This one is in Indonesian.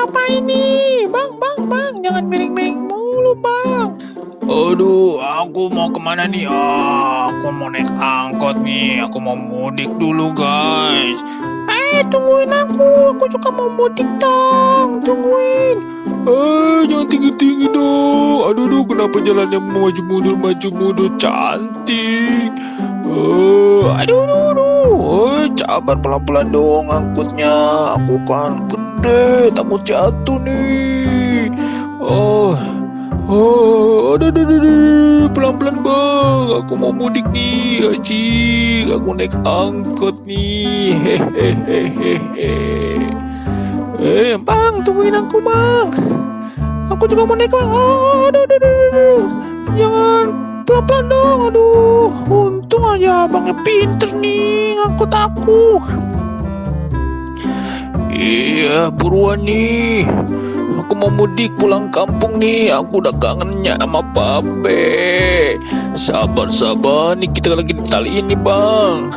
apa ini? Bang, jangan miring-miring mulu, Bang. Aduh, aku mau kemana nih? Aku mau naik angkot nih. Aku mau mudik dulu, guys. Tungguin aku juga mau mudik dong, tungguin. Jangan tinggi-tinggi dong. Aduh, kenapa jalannya maju mundur, cantik. Aduh. Sabar pelan-pelan dong angkutnya. Aku kan gede, takut jatuh nih. Aduh, pelan-pelan bang. Aku mau mudik nih, acik. Aku naik angkot nih. Bang, tungguin aku, Bang. Aku juga mau naik, Bang. Aduh. Jangan pelan-pelan dong, aduh. Untung aja abangnya pinter nih ngangkut aku. Iya, buruan nih. Aku mau mudik pulang kampung nih. Aku udah kangennya sama Babe. Sabar nih, kita lagi di tali ini, Bang.